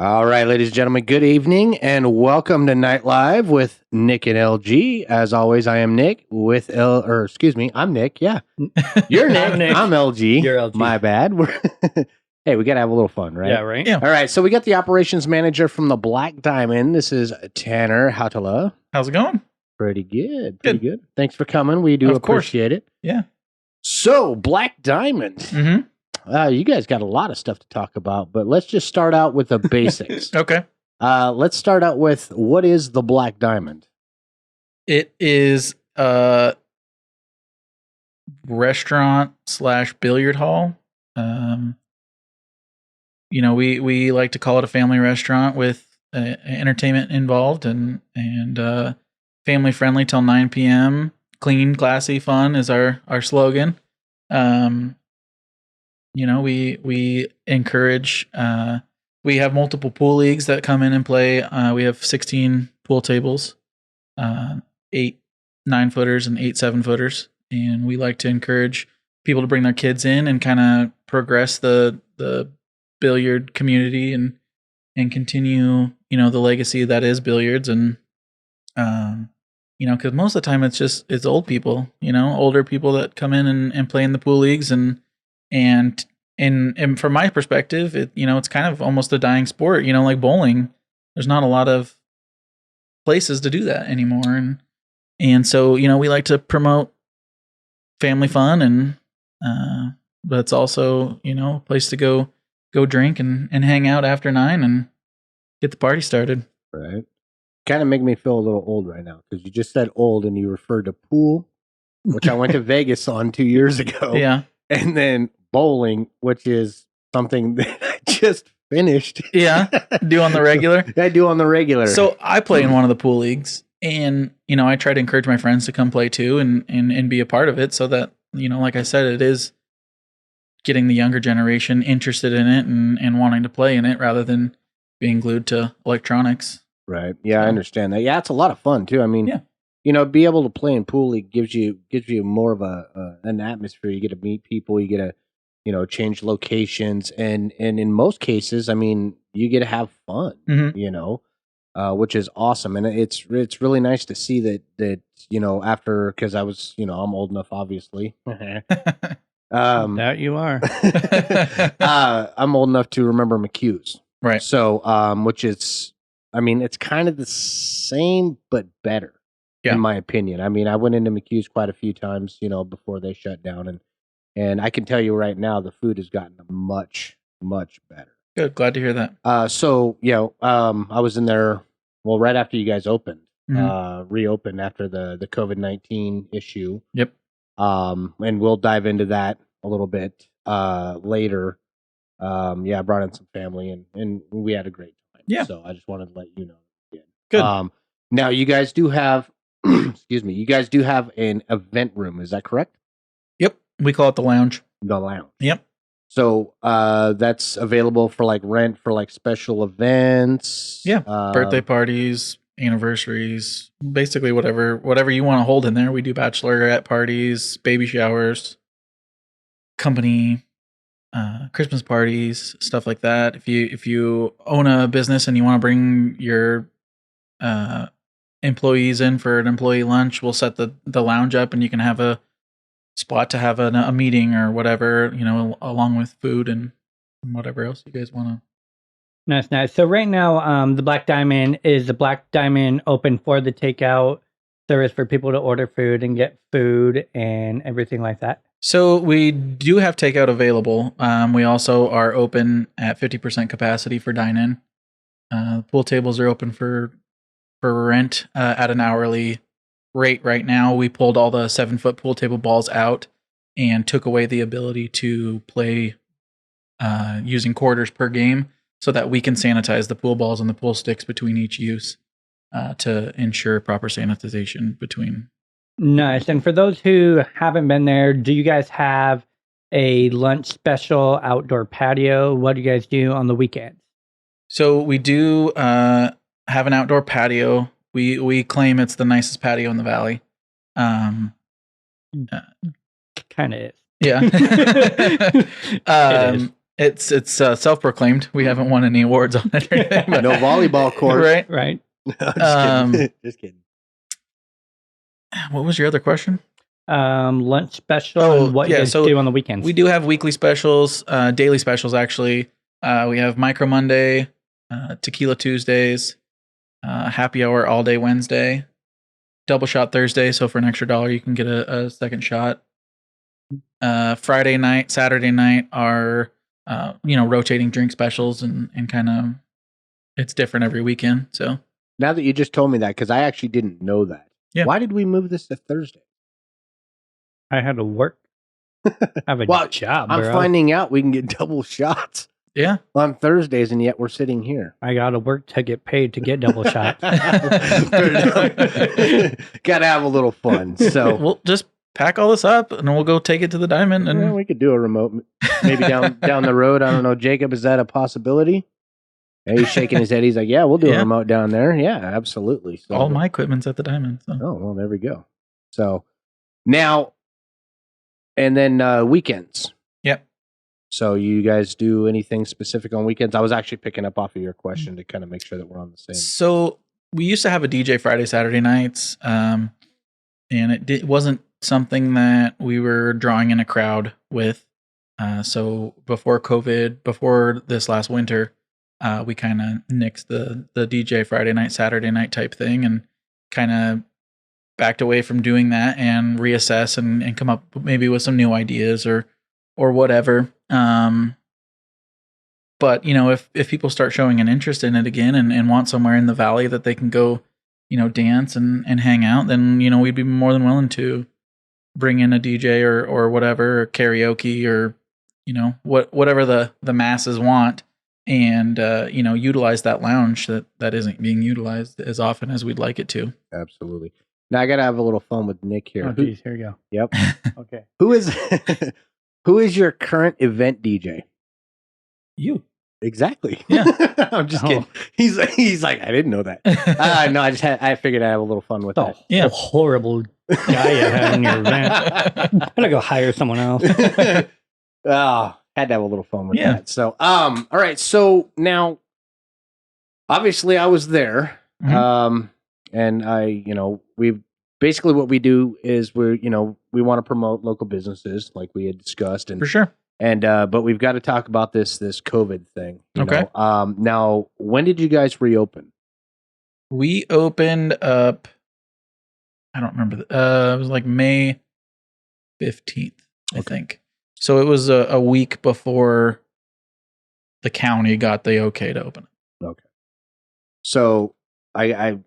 All right, ladies and gentlemen, good evening and welcome to Night Live with Nick and LG. As always, I am Nick with I'm Nick. Yeah. You're Nick. I'm Nick. I'm LG. You're LG. My bad. Hey, we got to have a little fun, right? Yeah, right? Yeah. All right, so we got the operations manager from the Black Diamond. This is Tanner Hautala. How's it going? Pretty good. Pretty good. Thanks for coming. We do Of course. appreciate it. Yeah. So, Black Diamond. Mm-hmm. You guys got a lot of stuff to talk about, but let's just start out with the basics. Okay. Let's start out with what is the Black Diamond? It is a restaurant / billiard hall. We like to call it a family restaurant with entertainment involved and family friendly till 9 p.m. Clean, classy, fun is our slogan. We encourage. We have multiple pool leagues that come in and play. We have 16 pool tables, 8 9-footers and 8 7-footers, and we like to encourage people to bring their kids in and kind of progress the billiard community and continue the legacy that is billiards and because most of the time it's old people, older people that come in and play in the pool leagues and from my perspective, it's kind of almost a dying sport, like bowling. There's not a lot of places to do that anymore. And so, we like to promote family fun and, but it's also, a place to go drink and hang out after 9 and get the party started. Right. Kind of make me feel a little old right now because you just said old and you referred to pool, which I went to Vegas on 2 years ago. Yeah. And then bowling, which is something that I just finished. Yeah. Do on the regular. I do on the regular. So I play in one of the pool leagues and, I try to encourage my friends to come play too and be a part of it so that, like I said, it is getting the younger generation interested in it and wanting to play in it rather than being glued to electronics. Right. Yeah, I understand that. Yeah, it's a lot of fun too. I mean, yeah. Be able to play in pool league gives you more of an atmosphere. You get to meet people. You get to, change locations, and in most cases, I mean, you get to have fun. Mm-hmm. Which is awesome, and it's really nice to see that after because I was I'm old enough, obviously. That you are. I'm old enough to remember McHugh's, right? So, which is, I mean, it's kind of the same but better. Yeah. In my opinion. I mean, I went into McHugh's quite a few times, before they shut down, and I can tell you right now, the food has gotten much, much better. Good, glad to hear that. I was in there, well, right after you guys opened, Mm-hmm. Reopened after the COVID-19 issue. Yep. And we'll dive into that a little bit later. I brought in some family and we had a great time. Yeah. So I just wanted to let you know again. Good. Now you guys do have excuse me, you guys do have an event room, is that correct? Yep. We call it the lounge. The lounge. Yep. So that's available for like rent for like special events. Yeah. Birthday parties, anniversaries, basically whatever you want to hold in there. We do bachelorette parties, baby showers, company, Christmas parties, stuff like that. If you own a business and you want to bring your employees in for an employee lunch, we'll set the lounge up and you can have a spot to have a meeting or whatever, along with food and whatever else you guys want to. Nice. So right now, the Black Diamond is the Black Diamond open for the takeout service for people to order food and get food and everything like that? So we do have takeout available. We also are open at 50% capacity for dine-in. Pool tables are open for rent at an hourly rate right now. We pulled all the 7-foot pool table balls out and took away the ability to play using quarters per game so that we can sanitize the pool balls and the pool sticks between each use to ensure proper sanitization between. Nice. And for those who haven't been there, do you guys have a lunch special outdoor patio? What do you guys do on the weekends? So we do have an outdoor patio. We claim it's the nicest patio in the valley. Kind of is. Yeah. It's self-proclaimed. We haven't won any awards on it or anything, but No volleyball court. right? Right. Just kidding. Just kidding. What was your other question? Lunch special and what you yeah, guys so do on the weekends. We do have weekly specials, daily specials actually. We have Micro Monday, Tequila Tuesdays, Happy Hour all day Wednesday, Double Shot Thursday. So for an extra $1, you can get a second shot. Friday night, Saturday night are rotating drink specials and kind of it's different every weekend. So Now that you just told me that, because I actually didn't know that. Yeah. Why did we move this to Thursday? I had to work. I have a Well, job, I'm bro. finding out we can get double shots yeah, on Thursdays, and yet we're sitting here. I got to work to get paid to get double shot. Got to have a little fun. So we'll just pack all this up and we'll go take it to the Diamond. And we could do a remote, maybe down the road. I don't know, Jacob. Is that a possibility? And he's shaking his head. He's like, "Yeah, we'll do a remote down there. Yeah, absolutely." So, all my equipment's at the Diamond. So. Oh well, there we go. So now, and then weekends. Yep. So you guys do anything specific on weekends? I was actually picking up off of your question to kind of make sure that we're on the same. So we used to have a DJ Friday, Saturday nights, and it wasn't something that we were drawing in a crowd with. So before COVID, before this last winter, we kind of nixed the DJ Friday night, Saturday night type thing and kind of backed away from doing that and reassess and come up maybe with some new ideas or whatever. But if people start showing an interest in it again and want somewhere in the valley that they can go, dance and hang out, then, we'd be more than willing to bring in a DJ or whatever, or karaoke or, whatever the masses want. And, utilize that lounge that isn't being utilized as often as we'd like it to. Absolutely. Now I got to have a little fun with Nick here. Oh, geez, here you go. Yep. Okay. Who is your current event DJ? You. Exactly. Yeah. I'm just kidding. He's like, I didn't know that. No, I figured I'd have a little fun with that. Yeah. Horrible guy you had in your event. I'm gonna go hire someone else. Had to have a little fun with that. So, all right. So now, obviously, I was there, and we basically what we do is we want to promote local businesses, like we had discussed, and For sure. and but we've got to talk about this COVID thing. Okay. Now, when did you guys reopen? We opened up. I don't remember. It was like May 15th, I think. So it was a week before the county got the okay to open it. Okay. So I'm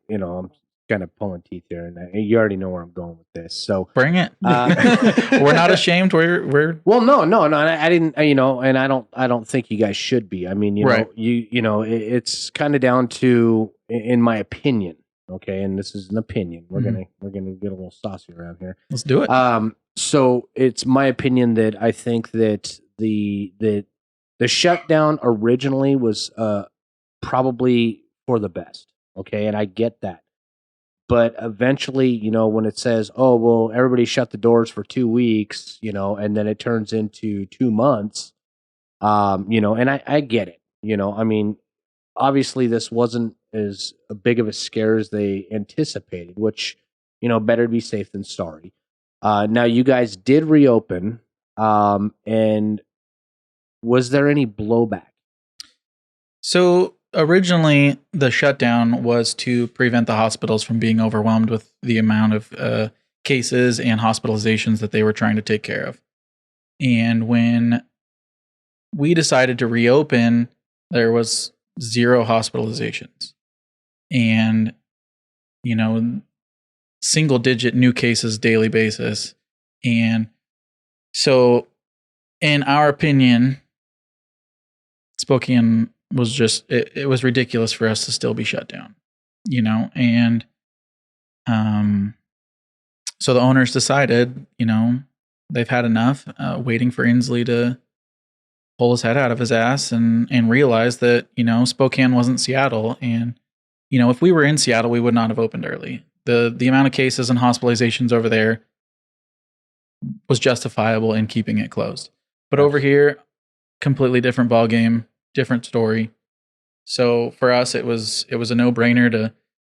kind of pulling teeth here, and you already know where I'm going with this. So bring it. We're not ashamed. We're well, no. I didn't. And I don't think you guys should be. I mean, it's kind of down to, in my opinion. Okay, and this is an opinion. We're gonna get a little saucy around here. Let's do it. So it's my opinion that I think that the shutdown originally was probably for the best. Okay, and I get that. But eventually, when it says, "Oh, well, everybody shut the doors for 2 weeks," and then it turns into 2 months, and I get it. I mean, obviously, this wasn't as big of a scare as they anticipated, which, better be safe than sorry. Now, you guys did reopen, and was there any blowback? So originally, the shutdown was to prevent the hospitals from being overwhelmed with the amount of cases and hospitalizations that they were trying to take care of. And when we decided to reopen, there was 0 hospitalizations. And, single-digit new cases daily basis. And so, in our opinion, Spokane was just, it was ridiculous for us to still be shut down, and so the owners decided, they've had enough, waiting for Inslee to pull his head out of his ass and realize that, Spokane wasn't Seattle. And, if we were in Seattle, we would not have opened early. The amount of cases and hospitalizations over there was justifiable in keeping it closed. But over here, completely different ball game, different story. So for us, it was a no-brainer to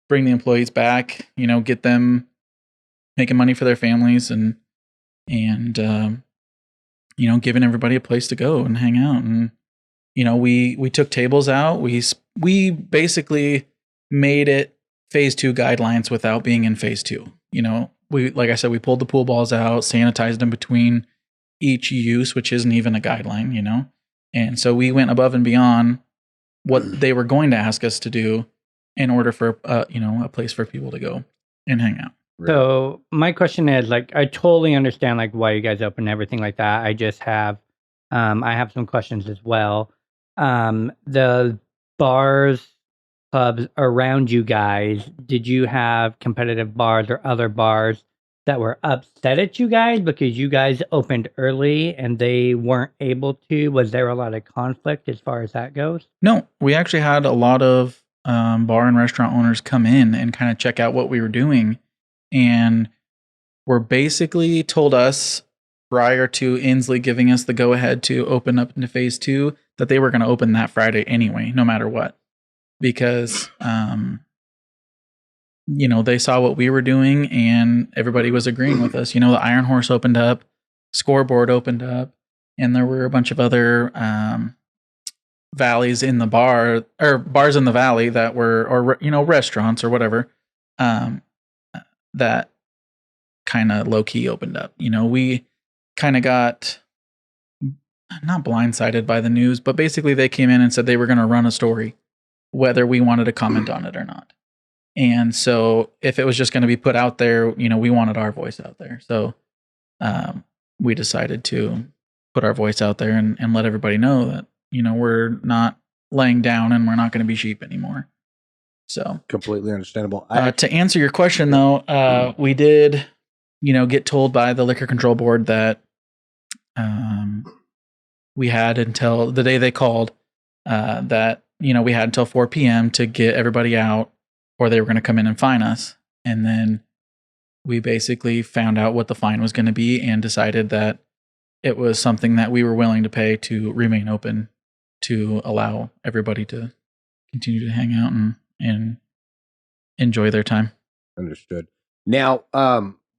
bring the employees back, get them making money for their families and giving everybody a place to go and hang out. And we took tables out. We basically made it phase 2 guidelines without being in phase 2. Like I said, we pulled the pool balls out, sanitized them between each use, which isn't even a guideline, and so we went above and beyond what they were going to ask us to do in order for a place for people to go and hang out. So my question is, like, I totally understand like why you guys open everything like that. I just have I have some questions as well. The bars, pubs around you guys, did you have competitive bars or other bars that were upset at you guys because you guys opened early and they weren't able to? Was there a lot of conflict as far as that goes? No, we actually had a lot of bar and restaurant owners come in and kind of check out what we were doing, and were basically told us prior to Inslee giving us the go-ahead to open up into phase 2 that they were going to open that Friday anyway, no matter what, because they saw what we were doing and everybody was agreeing with us. The Iron Horse opened up, Scoreboard opened up, and there were a bunch of other valleys in the bar, or bars in the valley that were, or restaurants or whatever, that kind of low key opened up. We kind of got not blindsided by the news, but basically they came in and said they were going to run a story, whether we wanted to comment on it or not. And so if it was just going to be put out there, we wanted our voice out there. So we decided to put our voice out there and let everybody know that, we're not laying down and we're not going to be sheep anymore. So completely understandable. To answer your question though, we did, get told by the Liquor Control Board that we had until the day they called that, we had until 4 p.m. to get everybody out, or they were going to come in and fine us. And then we basically found out what the fine was going to be and decided that it was something that we were willing to pay to remain open, to allow everybody to continue to hang out and enjoy their time. Understood. Now,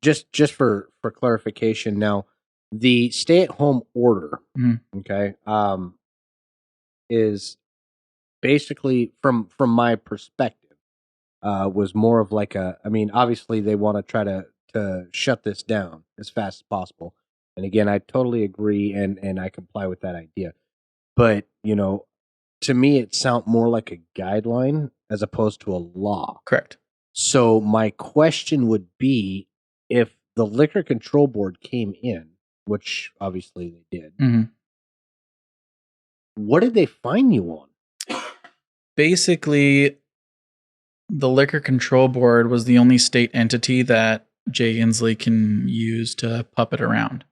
just for clarification, now the stay-at-home order, okay, is basically from my perspective, was more of like obviously they want to try to shut this down as fast as possible. And again, I totally agree and I comply with that idea. But, to me, it sounds more like a guideline as opposed to a law. Correct. So my question would be, if the Liquor Control Board came in, which obviously they did, what did they fine you on? Basically, the Liquor Control Board was the only state entity that Jay Inslee can use to puppet around.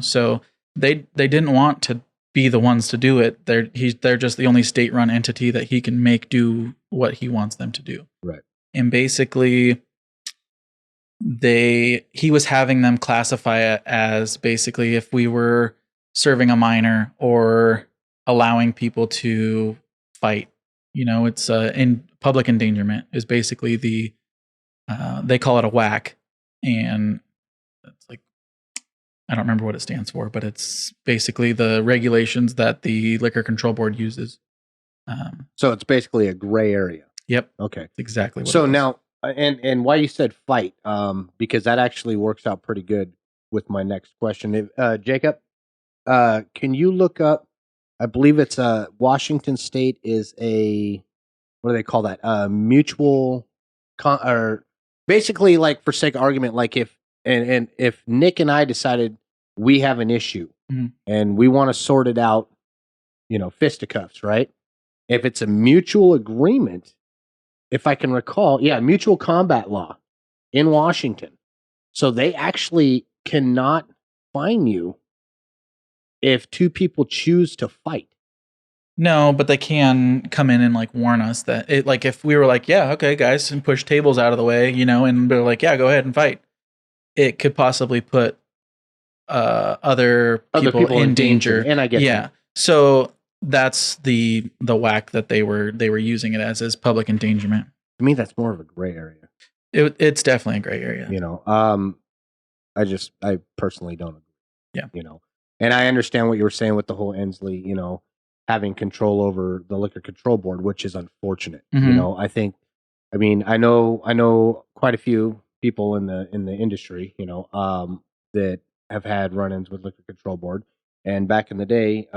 So they didn't want to be the ones to do it. They're just the only state-run entity that he can make do what he wants them to do. Right. And basically, he was having them classify it as basically if we were serving a minor or allowing people to fight. It's in public endangerment is basically they call it a whack, and it's like, I don't remember what it stands for, but it's basically the regulations that the Liquor Control Board uses. So it's basically a gray area. Yep. Okay. Exactly. So now, and why you said fight, because that actually works out pretty good with my next question. Jacob, can you look up, I believe it's Washington State is what do they call that? Mutual, or basically, like, for sake of argument, like if Nick and I decided we have an issue and we want to sort it out, fisticuffs, right? If it's a mutual agreement, if I can recall, mutual combat law in Washington. So they actually cannot fine you if two people choose to fight. No, but they can come in and like warn us that it, like, if we were like, yeah, okay, guys, and push tables out of the way, and they're like, yeah, go ahead and fight, it could possibly put other people in danger. And I get yeah. So that's the whack that they were using it as public endangerment. To me, that's more of a gray area. It's definitely a gray area. I personally don't agree. Yeah. And I understand what you were saying with the whole Ensley, having control over the liquor control board, which is unfortunate. Mhm. I know quite a few people in the industry, that have had run-ins with liquor control board. And back in the day,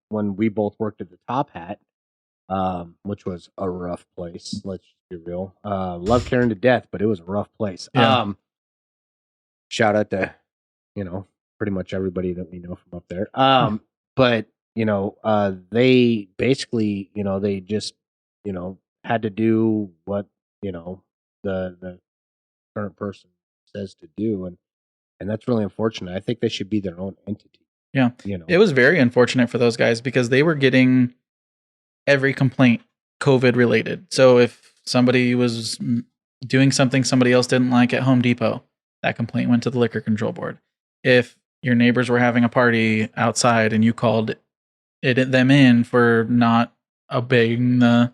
when we both worked at the Top Hat, which was a rough place. Let's just be real. Love Karen to death, but it was a rough place. Yeah. Shout out to, pretty much everybody that we know from up there. But they basically, they just, had to do what, the current person says to do, and that's really unfortunate. I think they should be their own entity. Yeah. It was very unfortunate for those guys because they were getting every complaint COVID related. So if somebody was doing something somebody else didn't like at Home Depot, that complaint went to the liquor control board. If your neighbors were having a party outside and you called them in for not obeying the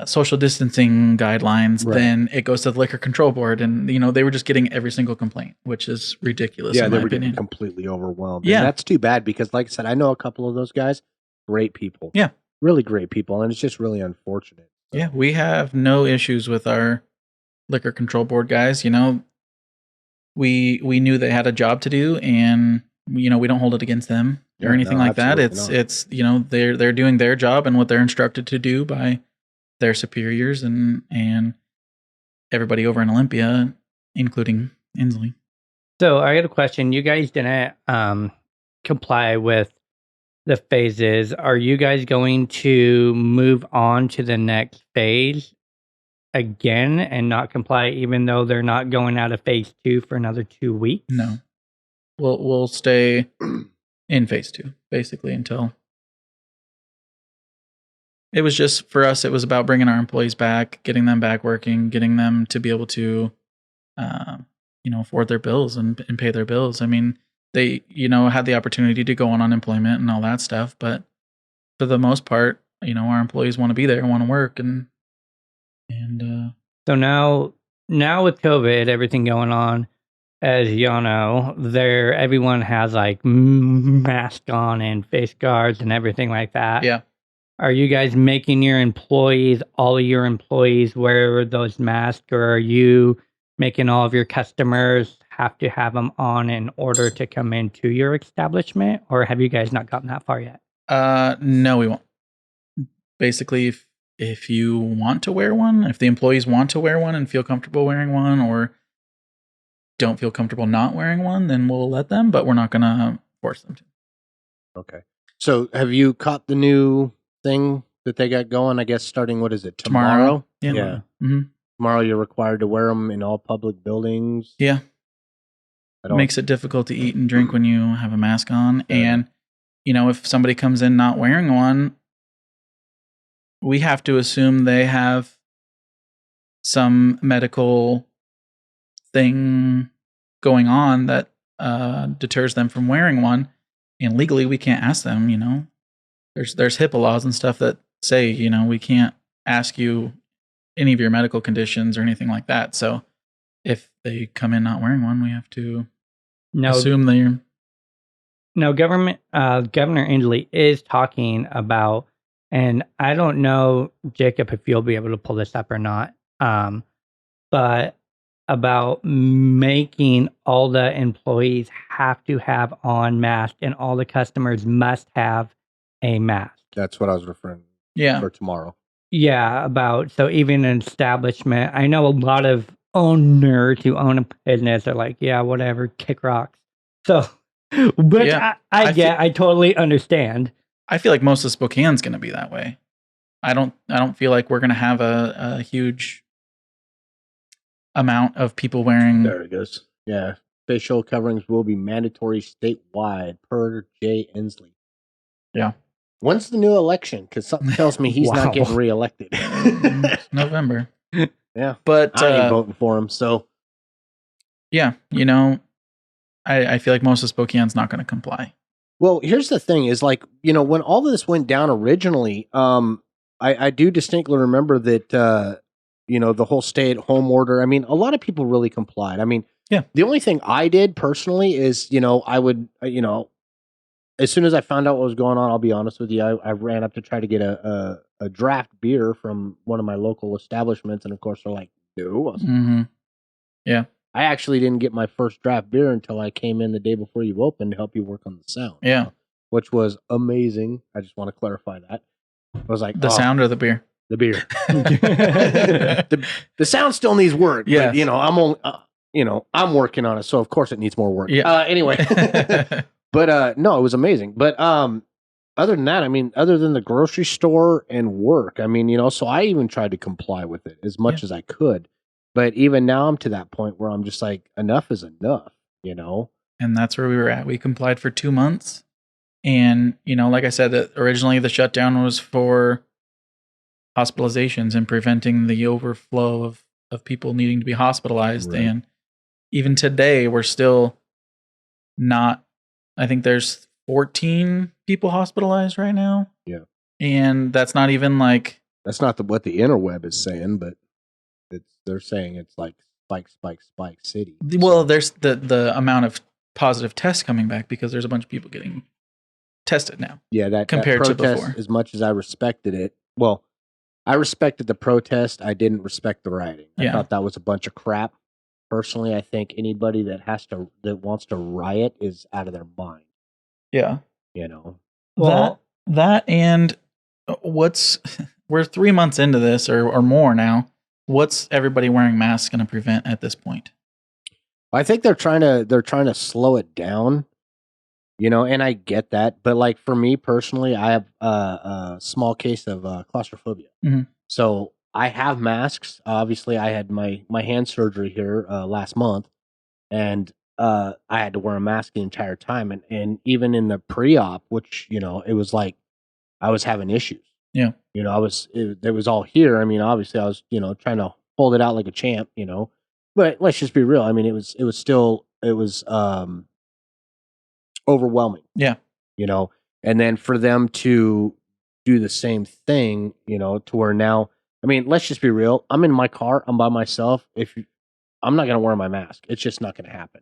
social distancing guidelines, Right. then it goes to the liquor control board. And, they were just getting every single complaint, which is ridiculous. Yeah, in they my were opinion. getting completely overwhelmed. Yeah. And that's too bad because, like I said, I know a couple of those guys. Great people. Yeah. Really great people. And it's just really unfortunate. So. Yeah, we have no issues with our liquor control board guys. We knew they had a job to do, and we don't hold it against them or anything like that. It's they're doing their job and what they're instructed to do by their superiors and everybody over in Olympia, including Inslee. So I got a question. You guys didn't comply with the phases. Are you guys going to move on to the next phase again and not comply, even though they're not going out of phase 2 for another 2 weeks? No, we'll stay in phase 2 basically until. It was just for us. It was about bringing our employees back, getting them back working, getting them to be able to, afford their bills and pay their bills. I mean, they, had the opportunity to go on unemployment and all that stuff, but for the most part, our employees want to be there and want to work, and so now with COVID, everything going on, as y'all know, everyone has like mask on and face guards and everything like that. Yeah. Are you guys making all of your employees wear those masks, or are you making all of your customers have to have them on in order to come into your establishment, or have you guys not gotten that far yet? No, we won't. Basically, if you want to wear one, if the employees want to wear one and feel comfortable wearing one, or don't feel comfortable not wearing one, then we'll let them, but we're not going to force them to. Okay. So have you caught the new thing that they got going? I guess starting, what is it, tomorrow? Yeah. Mm-hmm. Tomorrow you're required to wear them in all public buildings. Yeah. It makes it difficult to eat and drink when you have a mask on. And, if somebody comes in not wearing one, we have to assume they have some medical thing going on that deters them from wearing one. And legally, we can't ask them, There's HIPAA laws and stuff that say, we can't ask you any of your medical conditions or anything like that. So if they come in not wearing one, we have to assume they're. No, Governor Inslee is talking about, and I don't know, Jacob, if you'll be able to pull this up or not, but about making all the employees have to have on masks and all the customers must have a mask. That's what I was referring. For tomorrow. Yeah, so even an establishment, I know a lot of owners who own a business are like, yeah, whatever, kick rocks. So, but I totally understand. I feel like most of Spokane's going to be that way. I don't feel like we're going to have a huge amount of people wearing. There it goes. Yeah. Facial coverings will be mandatory statewide per Jay Inslee. Yeah. When's the new election? Because something tells me he's not getting reelected. November. Yeah. But I ain't voting for him, so. Yeah, I feel like most of Spokane's not going to comply. Well, here's the thing: is like when all of this went down originally, I do distinctly remember that the whole stay-at-home order. I mean, a lot of people really complied. I mean, Yeah. the only thing I did personally is I would as soon as I found out what was going on, I'll be honest with you, I ran up to try to get a draft beer from one of my local establishments, and of course they're like, no. Mm-hmm. Yeah. I actually didn't get my first draft beer until I came in the day before you opened to help you work on the sound. Yeah. Which was amazing. I just want to clarify that. I was like, the sound or the beer? The beer. the sound still needs work. Yes. But, I'm only, I'm working on it, so of course it needs more work. Yeah. Anyway. But no, it was amazing. But other than that, I mean, other than the grocery store and work, I mean, so I even tried to comply with it as much as I could. But even now I'm to that point where I'm just like, enough is enough, And that's where we were at. We complied for 2 months. And, like I said, that originally the shutdown was for hospitalizations and preventing the overflow of people needing to be hospitalized. Right. And even today, we're still not, I think there's 14 people hospitalized right now. Yeah. And that's not even like... That's not what the interweb is saying, but they're saying it's like spike city. Well, there's the amount of positive tests coming back because there's a bunch of people getting tested now. Yeah, that compared to protest, before. As much as I respected it, well, I respected the protest. I didn't respect the rioting. I thought that was a bunch of crap. Personally, I think anybody that wants to riot is out of their mind. Yeah. Well, that and we're 3 months into this or more now. What's everybody wearing masks going to prevent at this point? I think they're trying to slow it down, and I get that. But like for me personally, I have a small case of claustrophobia. Mm-hmm. So I have masks. Obviously, I had my hand surgery here last month, and I had to wear a mask the entire time. And even in the pre-op, which it was like I was having issues. Yeah. It was all here. I mean, obviously I was, trying to hold it out like a champ, but let's just be real. I mean, it was overwhelming. Yeah. And then for them to do the same thing, to where now, I mean, let's just be real. I'm in my car. I'm by myself. I'm not going to wear my mask. It's just not going to happen.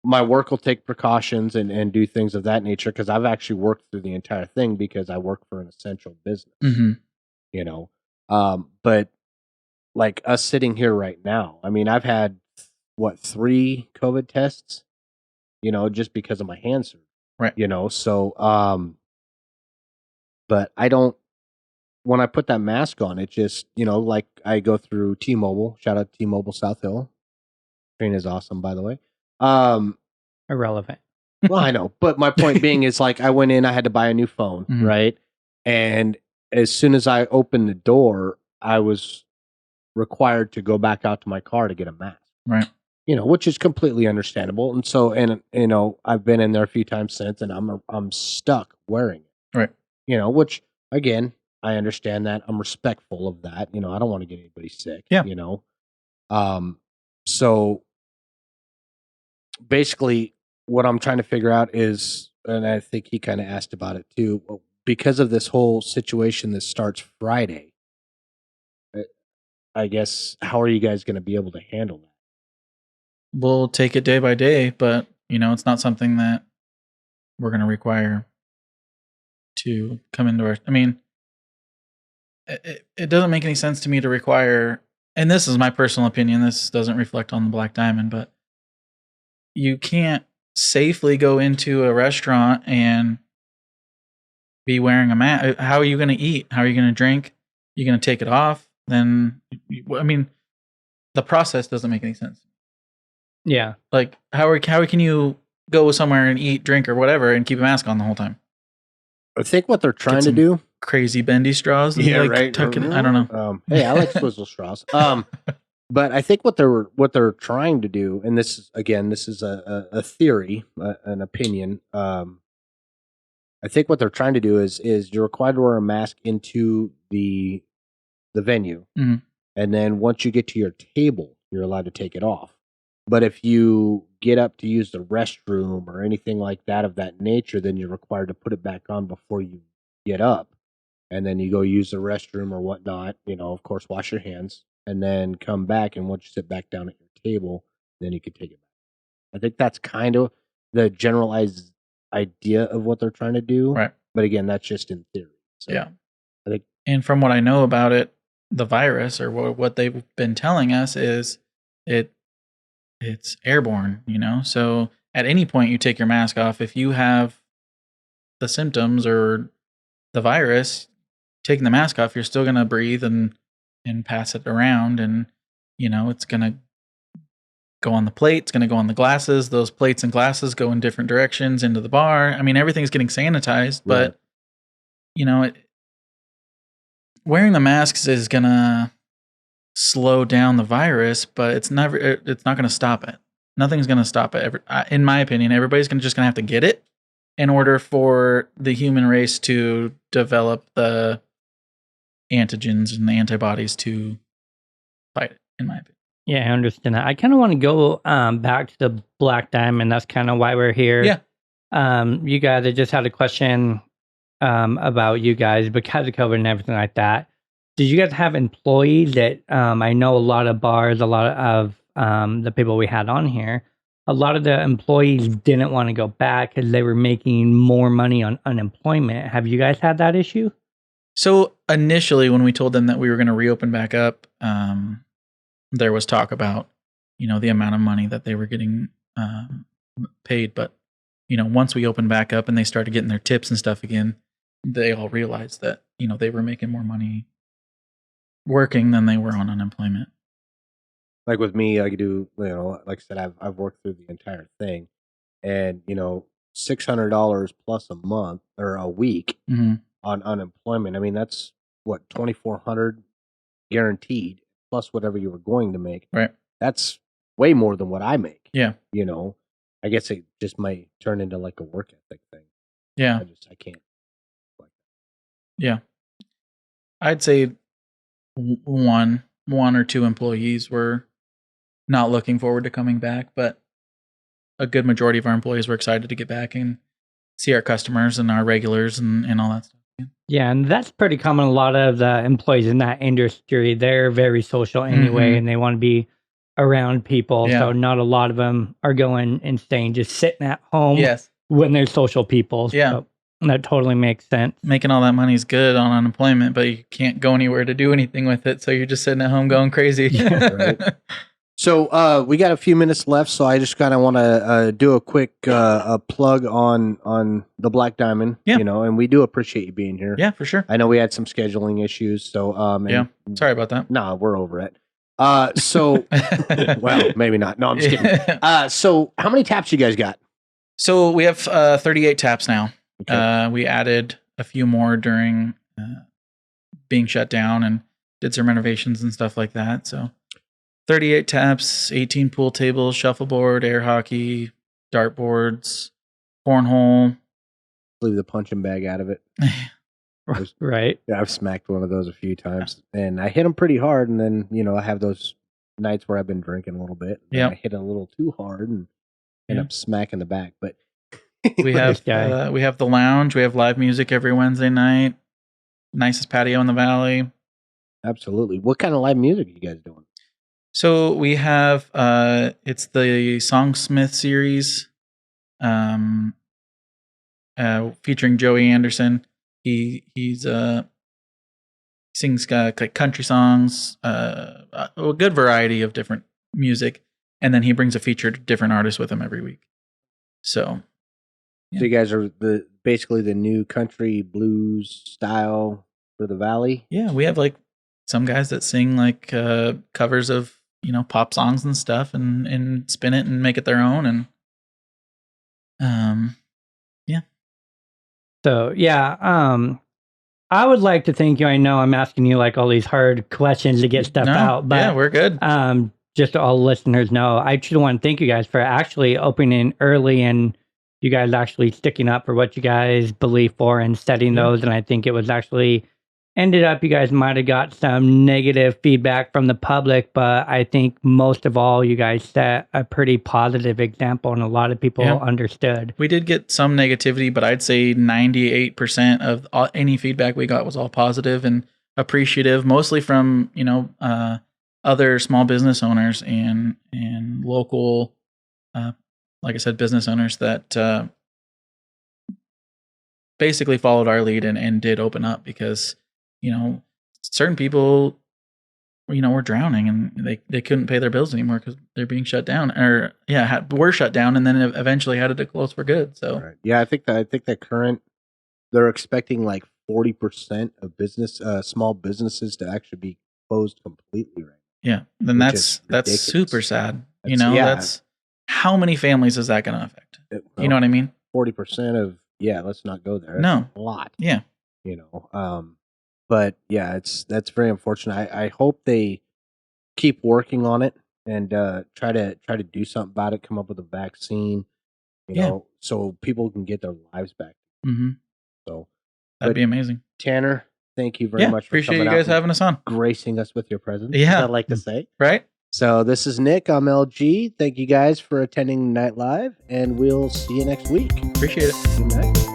My work will take precautions and do things of that nature because I've actually worked through the entire thing because I work for an essential business. Mm-hmm. But like us sitting here right now, I mean, I've had 3 COVID tests, just because of my hand surgery, right? So, but I don't. When I put that mask on, it just like I go through T-Mobile. Shout out to T-Mobile South Hill. Train is awesome, by the way. Irrelevant. Well, I know, but my point being is like I went in, I had to buy a new phone, Mhm. right? And as soon as I opened the door, I was required to go back out to my car to get a mask, Right. Which is completely understandable. And so, I've been in there a few times since, and I'm stuck wearing it, Right. Which again, I understand that. I'm respectful of that. I don't want to get anybody sick. Yeah. So basically, what I'm trying to figure out is, and I think he kind of asked about it too, because of this whole situation that starts Friday, I guess, how are you guys going to be able to handle that? We'll take it day by day, but it's not something that we're going to require to come into our... I mean, it doesn't make any sense to me to require, and this is my personal opinion, this doesn't reflect on the Black Diamond, but you can't safely go into a restaurant and be wearing a mask. How are you going to eat? How are you going to drink? You're going to take it off? Then, I mean, the process doesn't make any sense. Yeah. Like, how can you go somewhere and eat, drink, or whatever and keep a mask on the whole time? I think what they're trying to do, crazy bendy straws. And right. I don't know. Hey, I like swizzle straws. But I think what they're trying to do, and this is a theory, an opinion. I think what they're trying to do is you're required to wear a mask into the venue, Mhm. and then once you get to your table, you're allowed to take it off. But if you get up to use the restroom or anything like that of that nature, then you're required to put it back on before you get up. And then you go use the restroom or whatnot, of course, wash your hands and then come back. And once you sit back down at your table, then you can take it back. I think that's kind of the generalized idea of what they're trying to do. Right. But again, that's just in theory. So Yeah. I think, and from what I know about it, the virus or what they've been telling us is it's airborne, So at any point you take your mask off, if you have the symptoms or the virus, taking the mask off, you're still going to breathe and pass it around, and it's going to go on the plate, it's going to go on the glasses. Those plates and glasses go in different directions into the bar. I mean, everything's getting sanitized, but wearing the masks is going to slow down the virus, but it's not going to stop it. Nothing's going to stop it. In my opinion, everybody's just going to have to get it in order for the human race to develop the antigens and the antibodies to fight it, in my opinion. Yeah, I understand that. I kind of want to go back to the Black Diamond. That's kind of why we're here. Yeah. You guys, I just had a question about you guys because of COVID and everything like that. Did you guys have employees that I know a lot of bars, a lot of the people we had on here, a lot of the employees didn't want to go back because they were making more money on unemployment. Have you guys had that issue? So initially, when we told them that we were going to reopen back up, there was talk about, the amount of money that they were getting paid. But, once we opened back up and they started getting their tips and stuff again, they all realized that, they were making more money working than they were on unemployment. Like with me, I do, like I said, I've worked through the entire thing, and $600 plus a month or a week on unemployment. I mean, that's what, $2,400 guaranteed plus whatever you were going to make. Right. That's way more than what I make. Yeah. I guess it just might turn into like a work ethic thing. Yeah. I can't. Yeah. I'd say one or two employees were not looking forward to coming back, but a good majority of our employees were excited to get back and see our customers and our regulars and all that stuff. Yeah, and that's pretty common. A lot of the employees in that industry, they're very social anyway, and they want to be around people. Yeah. So not a lot of them are going and staying just sitting at home when they're social people. Yeah. So that totally makes sense. Making all that money is good on unemployment, but you can't go anywhere to do anything with it. So you're just sitting at home going crazy. Right. So we got a few minutes left, so I just kind of want to do a quick plug on the Black Diamond. Yeah. And we do appreciate you being here. Yeah, for sure. I know we had some scheduling issues, so Sorry about that. No, we're over it. So well, maybe not. No, I'm just kidding. So how many taps you guys got? So we have 38 taps now. Okay. We added a few more during being shut down and did some renovations and stuff like that. So 38 taps, 18 pool tables, shuffleboard, air hockey, dartboards, cornhole. Leave the punching bag out of it. Right. Yeah, I've smacked one of those a few times, and I hit them pretty hard. And then I have those nights where I've been drinking a little bit. Yeah, I hit it a little too hard and end up smacking the back. But we have the lounge. We have live music every Wednesday night. Nicest patio in the valley. Absolutely. What kind of live music are you guys doing? So we have it's the Songsmith series, featuring Joey Anderson. He sings like country songs, a good variety of different music, and then he brings a featured different artist with him every week. So you guys are basically the new country blues style for the valley. Yeah, we have like some guys that sing like covers of pop songs and stuff, and spin it and make it their own, and yeah. So I would like to thank you. I know I'm asking you like all these hard questions to get stuff out, but yeah, we're good. Just so all listeners know, I just want to thank you guys for actually opening early and you guys actually sticking up for what you guys believe for and setting those. And I think it was actually ended up, you guys might have got some negative feedback from the public, but I think most of all, you guys set a pretty positive example, and a lot of people understood. We did get some negativity, but I'd say 98% of any feedback we got was all positive and appreciative, mostly from other small business owners and local, like I said, business owners that basically followed our lead and did open up, because certain people were drowning and they couldn't pay their bills anymore because they're being shut down, or were shut down, and then eventually had to close for good. So right. Yeah, I think that they're expecting like 40% of small businesses to actually be closed completely right now. Yeah, then that's super sad. That's how many families is that going to affect? You know what I mean? 40% of let's not go there. That's a lot. Yeah, but that's very unfortunate. I hope they keep working on it and try to do something about it. Come up with a vaccine, so people can get their lives back. Mm-hmm. So that'd be amazing. Tanner, thank you very much. Appreciate you guys having us on, gracing us with your presence. Yeah, I'd like to say. Right. So this is Nick. I'm LG. Thank you guys for attending Night Live, and we'll see you next week. Appreciate it. Good night.